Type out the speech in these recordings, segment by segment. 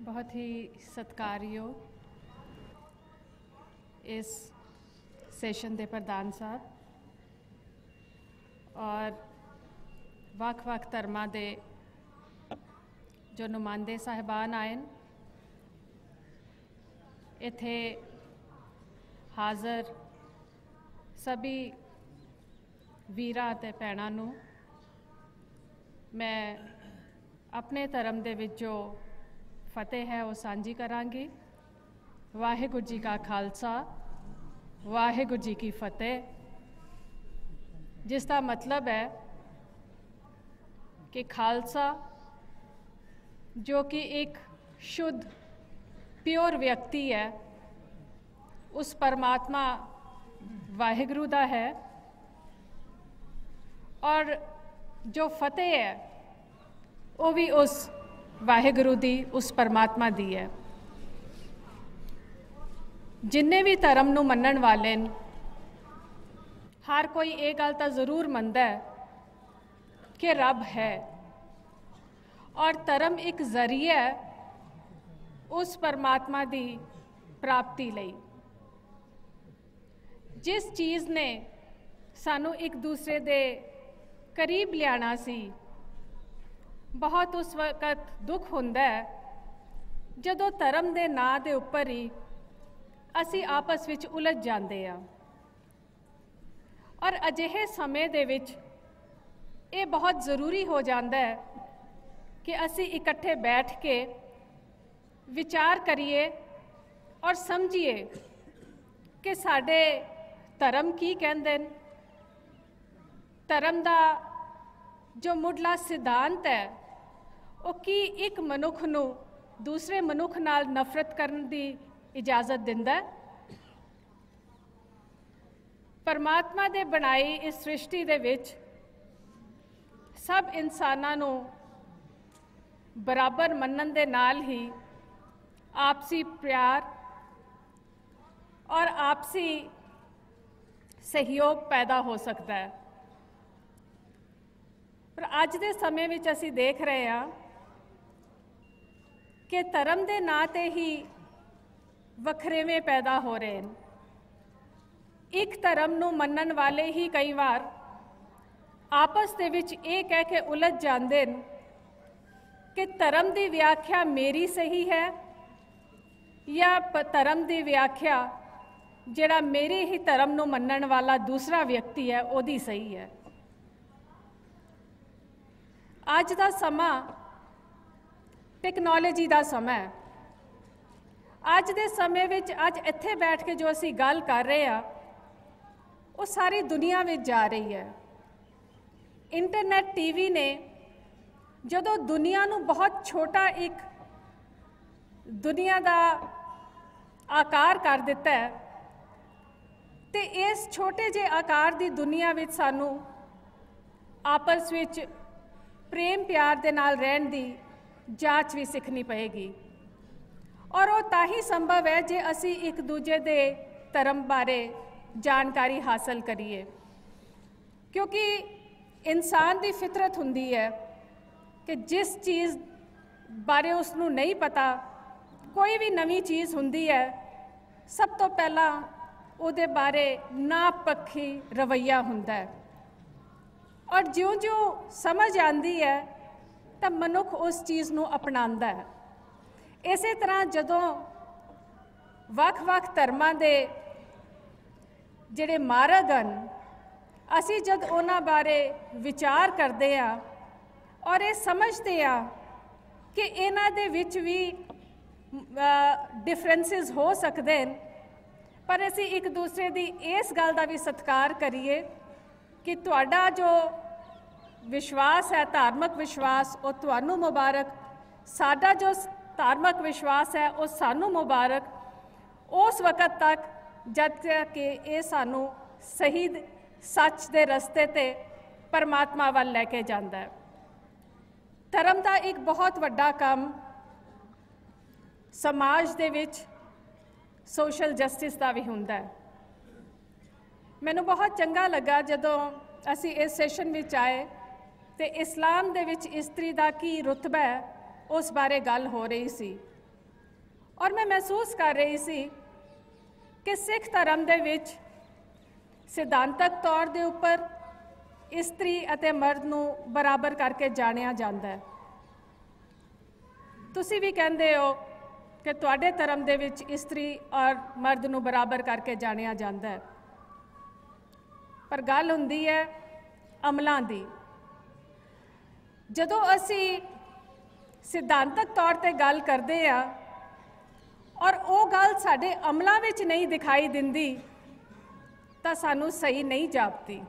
बहुत ही सत्कारयोग इस सैशन के प्रधान साहब और ਵੱਖ-ਵੱਖ ਧਰਮਾਂ ਦੇ जो नुमाइंदे साहिबान आए इत्थे हाज़र सभी वीरां ते भैणां नूं मैं अपने धर्म दे विच जो फतेह है वो सांझी करांगी। वाहिगुरू जी का खालसा वाहिगुरू जी की फतेह, जिसका मतलब है कि खालसा जो कि एक शुद्ध प्योर व्यक्ति है उस परमात्मा वाहिगुरू दा है, और जो फतेह है वो भी उस वाहिगुरू दी उस परमात्मा दी है। जिन्ने भी धर्म नूं मनण वाले न, हर कोई ये गल तां जरूर मनदा है कि रब है, और धर्म एक जरिया है उस परमात्मा की प्राप्ति लई। जिस चीज़ ने सानू एक दूसरे दे करीब लियाना सी, बहुत उस वक्त दुख हुंदा है जदों धर्म दे नां दे उपर ही असी आपस विच उलझ जांदे आ, और अजिहे समय दे विच ये बहुत ज़रूरी हो जाता है कि असी इकट्ठे बैठ के विचार करिए और समझिए कि साडे धर्म की कहंदे न। धर्म का जो मुढ़ला सिद्धांत है वो की एक मनुख नूं दूसरे मनुख नाल नफरत करन दी इजाज़त दिंदा है। परमात्मा दे बनाई इस सृष्टि दे विच सब इंसानां नूं बराबर मनन दे नाल ही आपसी प्यार और आपसी सहयोग पैदा हो सकता है। पर अज दे समय विच असीं देख रहे हैं कि धर्म दे नां ते ही वखरेवें पैदा हो रहे हैं। एक धर्म नूं मनन वाले ही कई बार आपस दे विच ये कह के उलझ जाते हैं कि धर्म की व्याख्या मेरी सही है या धर्म की व्याख्या जिहड़ा मेरे ही धर्म नूं मनन वाला दूसरा व्यक्ति है उहदी सही है। अज दा समा टेक्नोलॉजी का समा है। अज दे समय विच अज इत्थे बैठ के जो असी गल कर रहे हैं वो सारी दुनिया में जा रही है। इंटरनेट टीवी ने जदों दुनिया नूं बहुत छोटा एक दुनिया का आकार कर दिता है, तो इस छोटे जे आकार की दुनिया विच सानू आपस विच प्रेम प्यार दे नाल रहन दी जांच भी सीखनी पएगी, और वो ताही संभव है जे असी एक दूजे दे धर्म बारे जानकारी हासिल करिए। क्योंकि इंसान की फितरत हुंदी है कि जिस चीज़ बारे उसनू नहीं पता, कोई भी नवी चीज़ हुंदी है, सब तो पहला उहदे बारे नापक्षी रवैया हुंदा है, और ज्यों-ज्यों समझ आंदी है तो मनुख उस चीज़ नू अपनांदा है। इसे तरह जदों वख-वख धर्मां दे जिहड़े मारग हन, असी जद उन्हां बारे विचार करते हैं और ये समझते हैं कि इन्हां दे विच भी डिफरेंसिस हो सकते हैं, पर असी एक दूसरे की इस गल का भी सत्कार करिए कि तुहाडा जो विश्वास है, धार्मिक विश्वास, वो तुहानू मुबारक, साडा जो धार्मिक विश्वास है वो सानू मुबारक, उस वक़्त तक जब कि ये सानू सही सच दे रस्ते ते परमात्मा वाल लैके जाता है। धर्म का एक बहुत वड्डा काम समाज दे विच सोशल जस्टिस का भी हुंदा है। मैनू बहुत चंगा लगा जदों असी इस सैशन विच आए तो इस्लाम दे विच इस्त्री का की रुतबा है उस बारे गल हो रही सी। और मैं महसूस कर रही सी कि सिख धर्म दे विच सिद्धांतक तौर दे उपर इस्त्री अते मर्द नूं बराबर करके जाणिया जांदा है। तुसीं भी कहंदे हो कि तुहाडे धर्म दे विच इस्त्री और मर्द नूं बराबर करके जाणिया जांदा है, पर गल हुंदी है अमलां दी। जदों असीं सिद्धांतक तौर ते गल करदे आ और वो गल साडे अमलां विच नहीं दिखाई दिंदी तां सानूं सही नहीं जापदी।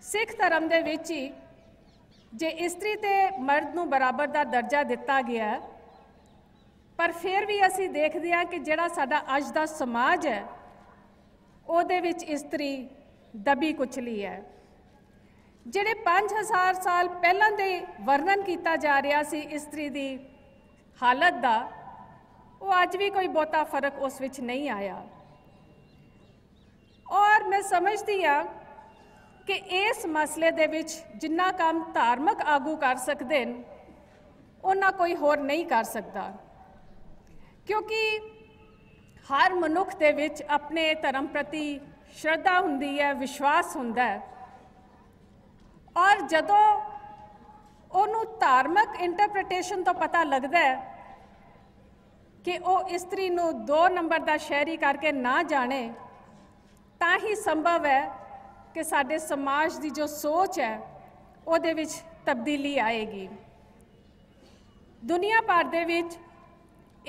सिख धर्म दे विच ही जे इस्त्री ते मर्द नूं बराबर दा दर्जा दिता गया, पर फिर भी असीं देखदे हां कि जिहड़ा साडा अज दा समाज है ਉਹਦੇ ਵਿੱਚ ਇਸਤਰੀ दबी कुचली है। ਜਿਹੜੇ 5000 साल ਪਹਿਲਾਂ ਦੇ ਵਰਣਨ ਕੀਤਾ ਜਾ ਰਿਹਾ ਸੀ ਇਸਤਰੀ ਦੀ ਹਾਲਤ ਦਾ, ਉਹ ਅੱਜ ਵੀ ਕੋਈ ਬਹੁਤਾ ਫਰਕ ਉਸ ਵਿੱਚ ਨਹੀਂ ਆਇਆ। ਔਰ ਮੈਂ ਸਮਝਦੀ ਹਾਂ ਕਿ ਇਸ ਮਸਲੇ ਦੇ ਵਿੱਚ ਜਿੰਨਾ ਕੰਮ ਧਾਰਮਿਕ ਆਗੂ ਕਰ ਸਕਦੇ ਨੇ ਉਹਨਾਂ ਕੋਈ ਹੋਰ ਨਹੀਂ ਕਰ ਸਕਦਾ, ਕਿਉਂਕਿ हर मनुख दे विच अपने धर्म प्रति श्रद्धा हुंदी है, विश्वास हुंदा है। और जदों उन्होंने धार्मिक इंटरप्रटेशन तो पता लगता है कि वह इस्त्री नूं 2 नंबर का शहरी करके ना जाने, तां ही संभव है कि साडे समाज की जो सोच है उहदे विच तब्दीली आएगी। दुनिया भर दे विच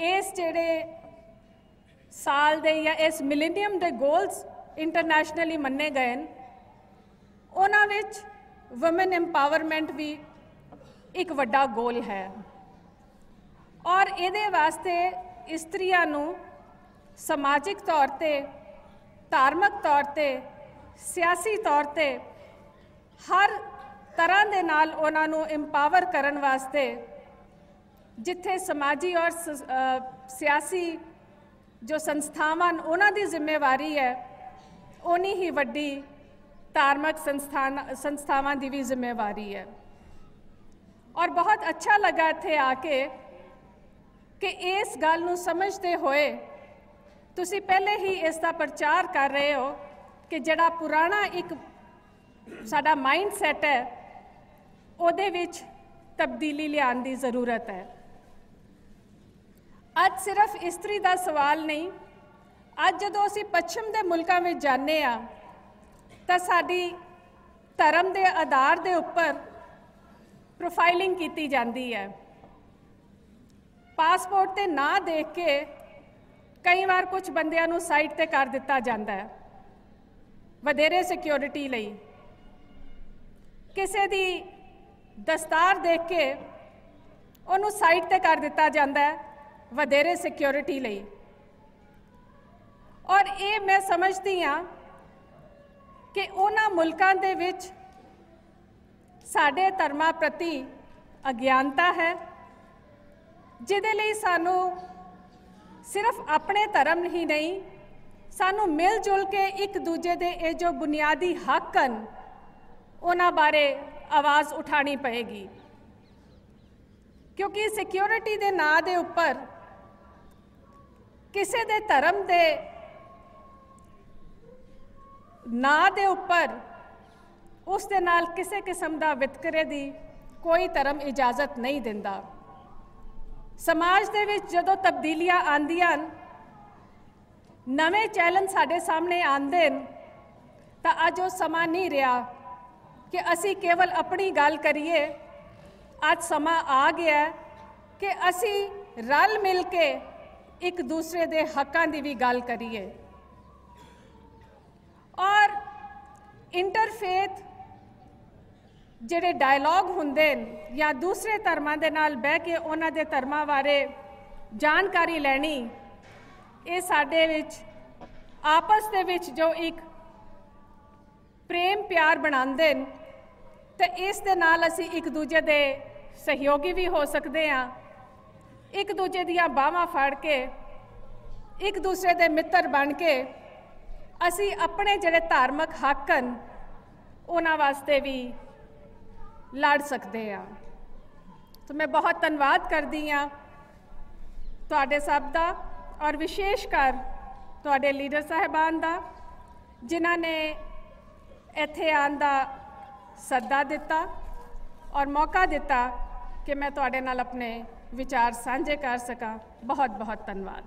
इस जिहड़े साल दे या इस मिलेनियम दे गोल्स इंटरनेशनली मन्ने गए उन्हां विच वुमेन एम्पावरमेंट भी एक वड्डा गोल है। और इहदे वास्ते इस्त्रियां नूं समाजिक तौर ते, धार्मिक तौर ते, सियासी तौर ते हर तरह दे नाल उन्हां नूं एम्पावर करन वास्ते जिथे समाजी और सियासी जो संस्थावां उन्हां दी जिम्मेवारी है, उन्नी ही वड्डी धार्मिक संस्थावां दी भी जिम्मेवारी है। और बहुत अच्छा लगा इत्थे आके कि इस गल नूं समझते हुए तुसी पहले ही इसका प्रचार कर रहे हो कि जिहड़ा पुराना एक साडा माइंड सैट है उहदे विच तब्दीली लियाउण दी ज़रूरत है। अज सिर्फ इस्त्री का सवाल नहीं, अज जदों असीं पश्चिम के मुल्कां में जाने आ तां साडी धर्म के आधार के उपर प्रोफाइलिंग की जाती है। पासपोर्ट ते ना देख के कई बार कुछ बंदियां नूं साइड ते कर दिता जाता है वधेरे सिक्योरिटी लई। किसी दी दस्तार देख के उन्होंने साइड ते कर दिता जाता है वधेरे सिक्योरिटी लई। और ये मैं समझती हाँ कि उन्हां मुल्कां दे विच साडे धर्मां प्रति अज्ञानता है, जिहदे लई सानू सिर्फ अपने धर्म ही नहीं, सानू मिल जुल के एक दूजे दे ये जो बुनियादी हक हैं उन्हां बारे आवाज़ उठानी पएगी। क्योंकि सिक्योरिटी दे नां दे उपर किसी दे धर्म दे नां दे उपर उस दे नाल किसी किस्म का वितकरे दी कोई धर्म इजाजत नहीं दिंदा। समाज दे विच जदों तब्दीलियां आंदियां, नवे चैलेंज साडे सामने आंदे तां अज वो समा नहीं रहा कि असी केवल अपनी गल करिए। आज समा आ गया कि असी रल मिल के एक दूसरे दे हकां दी भी गल करिए। और इंटरफेथ जिहड़े डायलॉग हुंदे या दूसरे धर्मां दे नाल बह के उन्हां दे धर्मां बारे जानकारी लैनी, ये साडे विच आपस दे विच जो एक प्रेम प्यार बनांदे न, ते इस दे नाल असी एक दूजे दे सहयोगी भी हो सकते हाँ, एक दूजे दियां बाहां फड़ के एक दूसरे दे मित्र बन के असी अपने जिहड़े धार्मिक हक हैं उन्हां वास्ते भी लड़ सकते हैं। तो मैं बहुत धन्यवाद करती हाँ ਤੁਹਾਡੇ ਸਭ ਦਾ ਔਰ ਵਿਸ਼ੇਸ਼ ਕਰ ਤੁਹਾਡੇ ਲੀਡਰ ਸਾਹਿਬਾਨ ਦਾ, ਜਿਨ੍ਹਾਂ ਨੇ ਇੱਥੇ ਆਉਣ ਦਾ ਸੱਦਾ ਦਿੱਤਾ ਔਰ ਮੌਕਾ ਦਿੱਤਾ ਕਿ ਮੈਂ ਤੁਹਾਡੇ ਨਾਲ ਆਪਣੇ ਵਿਚਾਰ ਸਾਂਝੇ ਕਰ ਸਕਾਂ। ਬਹੁਤ ਬਹੁਤ ਧੰਨਵਾਦ।